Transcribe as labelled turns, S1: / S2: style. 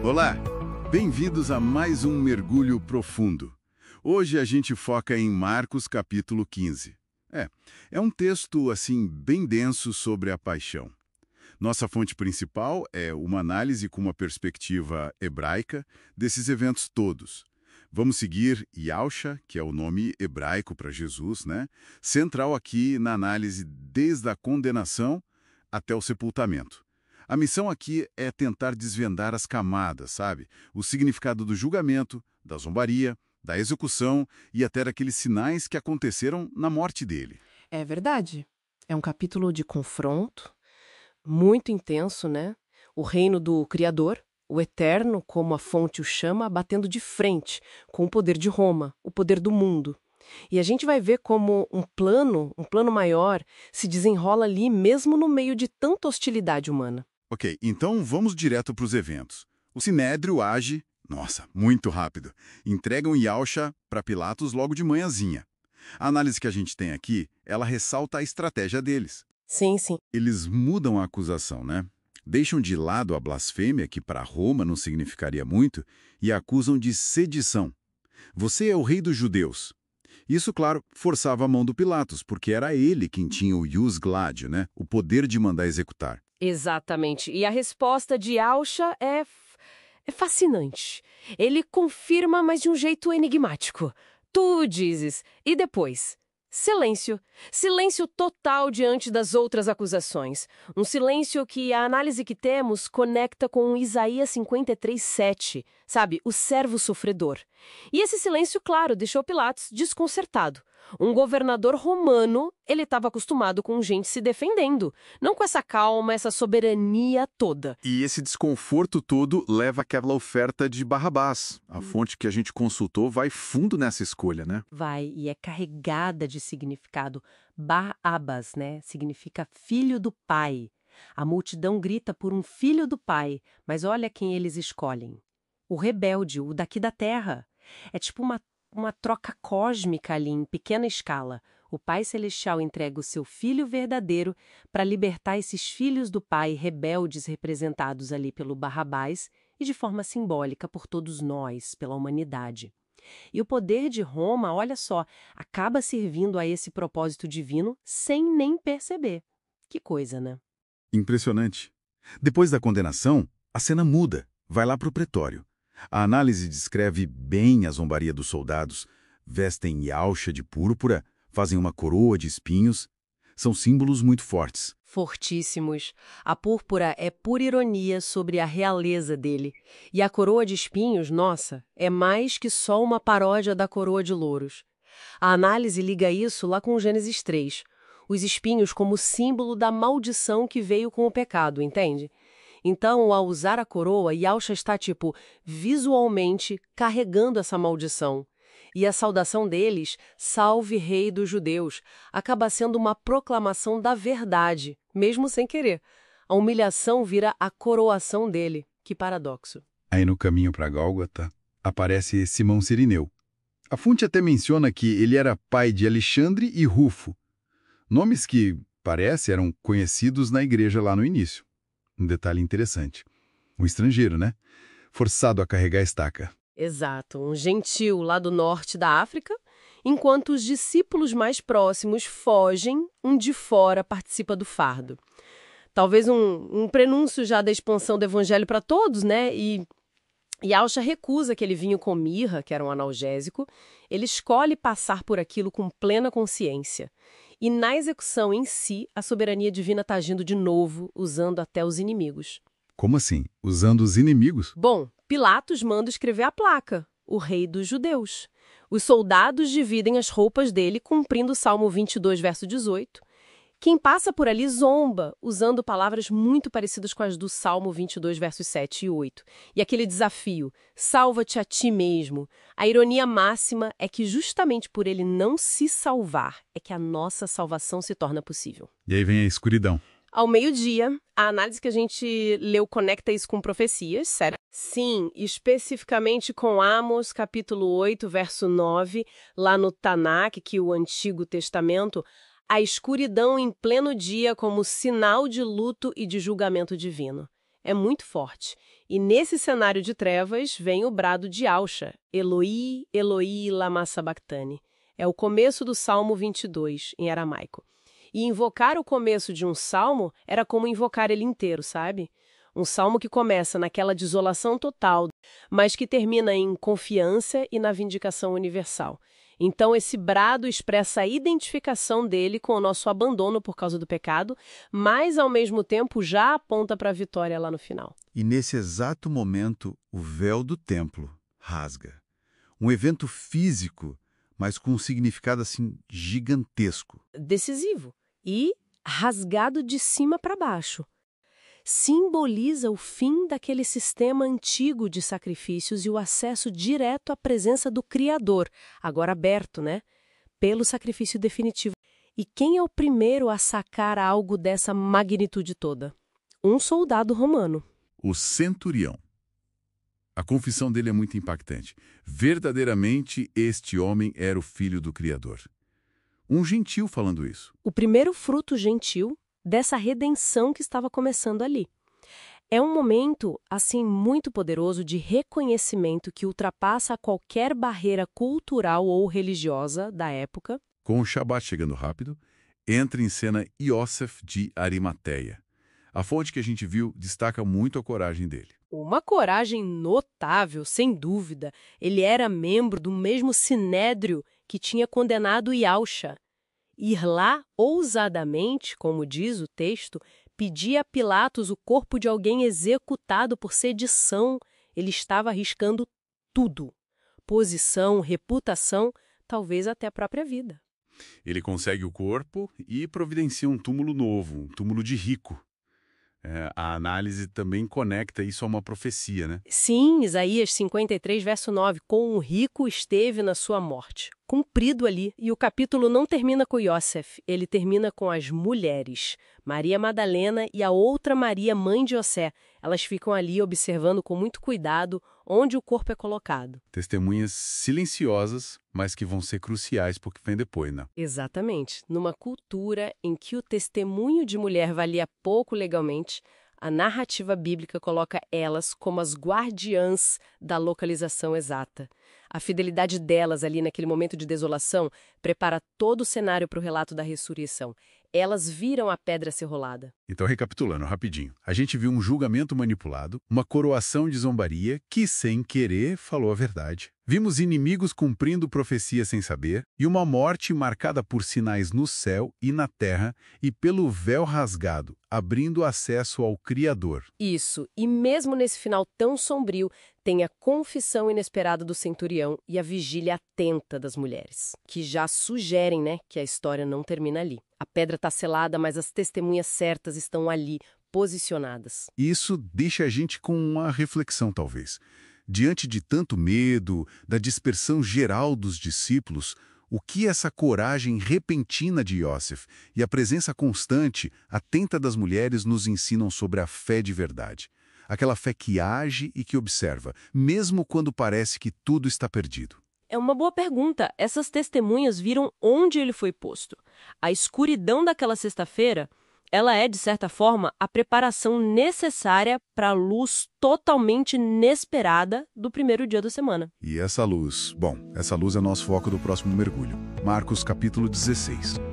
S1: Olá, bem-vindos a mais um Mergulho Profundo. Hoje a gente foca em Marcos capítulo 15. É um texto, assim, bem denso sobre a paixão. Nossa fonte principal é uma análise com uma perspectiva hebraica desses eventos todos. Vamos seguir Yahusha, que é o nome hebraico para Jesus, né? Central aqui na análise desde a condenação até o sepultamento. A missão aqui é tentar desvendar as camadas, sabe? O significado do julgamento, da zombaria, da execução e até daqueles sinais que aconteceram na morte dele.
S2: É verdade. É um capítulo de confronto, muito intenso, né? O reino do Criador, o Eterno, como a fonte o chama, batendo de frente com o poder de Roma, o poder do mundo. E a gente vai ver como um plano maior, se desenrola ali mesmo no meio de tanta hostilidade humana.
S1: Ok, então vamos direto para os eventos. O Sinédrio age, muito rápido. Entregam Yahusha para Pilatos logo de manhãzinha. A análise que a gente tem aqui, ela ressalta a estratégia deles.
S2: Sim, sim.
S1: Eles mudam a acusação, né? Deixam de lado a blasfêmia, que para Roma não significaria muito, e a acusam de sedição. Você é o rei dos judeus. Isso, claro, forçava a mão do Pilatos, porque era ele quem tinha o ius gladio, né? O poder de mandar executar.
S2: Exatamente. E a resposta de Yahusha é fascinante. Ele confirma, mas de um jeito enigmático. Tu dizes. E depois? Silêncio. Silêncio total diante das outras acusações. Um silêncio que a análise que temos conecta com Isaías 53:7, sabe? O servo sofredor. E esse silêncio, claro, deixou Pilatos desconcertado. Um governador romano, ele estava acostumado com gente se defendendo, não com essa calma, essa soberania toda.
S3: E esse desconforto todo leva àquela oferta de Barrabás. A fonte que a gente consultou vai fundo nessa escolha, né?
S2: Vai, e é carregada de significado. Bar-Abas, né? Significa filho do pai. A multidão grita por um filho do pai, mas olha quem eles escolhem. O rebelde, o daqui da terra. É tipo uma troca cósmica ali em pequena escala. O Pai Celestial entrega o seu Filho verdadeiro para libertar esses filhos do Pai rebeldes representados ali pelo Barrabás e de forma simbólica por todos nós, pela humanidade. E o poder de Roma, olha só, acaba servindo a esse propósito divino sem nem perceber. Que coisa, né?
S1: Impressionante. Depois da condenação, a cena muda, vai lá para o pretório. A análise descreve bem a zombaria dos soldados. Vestem Yahusha de púrpura, fazem uma coroa de espinhos. São símbolos muito fortes.
S2: Fortíssimos. A púrpura é pura ironia sobre a realeza dele. E a coroa de espinhos, nossa, é mais que só uma paródia da coroa de louros. A análise liga isso lá com Gênesis 3. Os espinhos como símbolo da maldição que veio com o pecado, entende? Então, ao usar a coroa, Yahusha está, visualmente carregando essa maldição. E a saudação deles, salve rei dos judeus, acaba sendo uma proclamação da verdade, mesmo sem querer. A humilhação vira a coroação dele. Que paradoxo.
S1: Aí no caminho para Gólgota, aparece Simão Cirineu. A fonte até menciona que ele era pai de Alexandre e Rufo. Nomes que, parece, eram conhecidos na igreja lá no início. Um detalhe interessante. Um estrangeiro, né? Forçado a carregar a estaca.
S2: Exato, um gentil lá do norte da África, enquanto os discípulos mais próximos fogem, um de fora participa do fardo. Talvez um prenúncio já da expansão do evangelho para todos, né? E Yahusha recusa aquele vinho com mirra, que era um analgésico. Ele escolhe passar por aquilo com plena consciência. E na execução em si, a soberania divina está agindo de novo, usando até os inimigos.
S1: Como assim? Usando os inimigos?
S2: Bom, Pilatos manda escrever a placa, o rei dos judeus. Os soldados dividem as roupas dele, cumprindo o Salmo 22, verso 18. Quem passa por ali zomba, usando palavras muito parecidas com as do Salmo 22, versos 7 e 8. E aquele desafio, salva-te a ti mesmo. A ironia máxima é que justamente por ele não se salvar, é que a nossa salvação se torna possível.
S1: E aí vem a escuridão.
S2: Ao meio-dia, a análise que a gente leu conecta isso com profecias, sério? Sim, especificamente com Amos, capítulo 8, verso 9, lá no Tanakh, que é o Antigo Testamento, a escuridão em pleno dia como sinal de luto e de julgamento divino. é muito forte. E nesse cenário de trevas vem o brado de Alcha, Eloi, Eloi, lama sabachthani. É o começo do Salmo 22, em aramaico. E invocar o começo de um salmo era como invocar ele inteiro, sabe? Um salmo que começa naquela desolação total, mas que termina em confiança e na vindicação universal. Então, esse brado expressa a identificação dele com o nosso abandono por causa do pecado, mas, ao mesmo tempo, já aponta para a vitória lá no final.
S1: E nesse exato momento, o véu do templo rasga. Um evento físico, mas com um significado assim gigantesco.
S2: Decisivo e rasgado de cima para baixo. Simboliza o fim daquele sistema antigo de sacrifícios e o acesso direto à presença do Criador, agora aberto, né? Pelo sacrifício definitivo. E quem é o primeiro a sacar algo dessa magnitude toda? Um soldado romano.
S1: O centurião. A confissão dele é muito impactante. Verdadeiramente, este homem era o filho do Criador. Um gentil falando isso.
S2: O primeiro fruto gentil dessa redenção que estava começando ali. É um momento, assim, muito poderoso de reconhecimento que ultrapassa qualquer barreira cultural ou religiosa da época.
S1: Com o Shabat chegando rápido, entra em cena Iosef de Arimateia. A fonte que a gente viu destaca muito a coragem dele.
S2: Uma coragem notável, sem dúvida. Ele era membro do mesmo sinédrio que tinha condenado Yalcha. Ir lá, ousadamente, como diz o texto, pedir a Pilatos o corpo de alguém executado por sedição. Ele estava arriscando tudo. Posição, reputação, talvez até a própria vida.
S1: Ele consegue o corpo e providencia um túmulo novo, um túmulo de rico. A análise também conecta isso a uma profecia, né?
S2: Sim, Isaías 53, verso 9. Com o rico esteve na sua morte. Cumprido ali. E o capítulo não termina com Iosef, ele termina com as mulheres. Maria Madalena e a outra Maria, mãe de José. Elas ficam ali observando com muito cuidado onde o corpo é colocado.
S1: Testemunhas silenciosas, mas que vão ser cruciais porque vem depois, né?
S2: Exatamente. Numa cultura em que o testemunho de mulher valia pouco legalmente, a narrativa bíblica coloca elas como as guardiãs da localização exata. A fidelidade delas ali naquele momento de desolação prepara todo o cenário para o relato da ressurreição. Elas viram a pedra ser rolada.
S1: Então, recapitulando rapidinho. A gente viu um julgamento manipulado, uma coroação de zombaria que, sem querer, falou a verdade. Vimos inimigos cumprindo profecia sem saber e uma morte marcada por sinais no céu e na terra e pelo véu rasgado, abrindo acesso ao Criador.
S2: Isso. E mesmo nesse final tão sombrio, tem a confissão inesperada do centurião e a vigília atenta das mulheres, que já sugerem, né, que a história não termina ali. A pedra está selada, mas as testemunhas certas estão ali, posicionadas.
S1: Isso deixa a gente com uma reflexão, talvez. Diante de tanto medo, da dispersão geral dos discípulos, o que essa coragem repentina de Iosef e a presença constante, atenta das mulheres nos ensinam sobre a fé de verdade? Aquela fé que age e que observa, mesmo quando parece que tudo está perdido.
S2: É uma boa pergunta. Essas testemunhas viram onde ele foi posto. A escuridão daquela sexta-feira, ela é, de certa forma, a preparação necessária para a luz totalmente inesperada do primeiro dia da semana.
S1: E essa luz, essa luz é nosso foco do próximo mergulho. Marcos capítulo 16.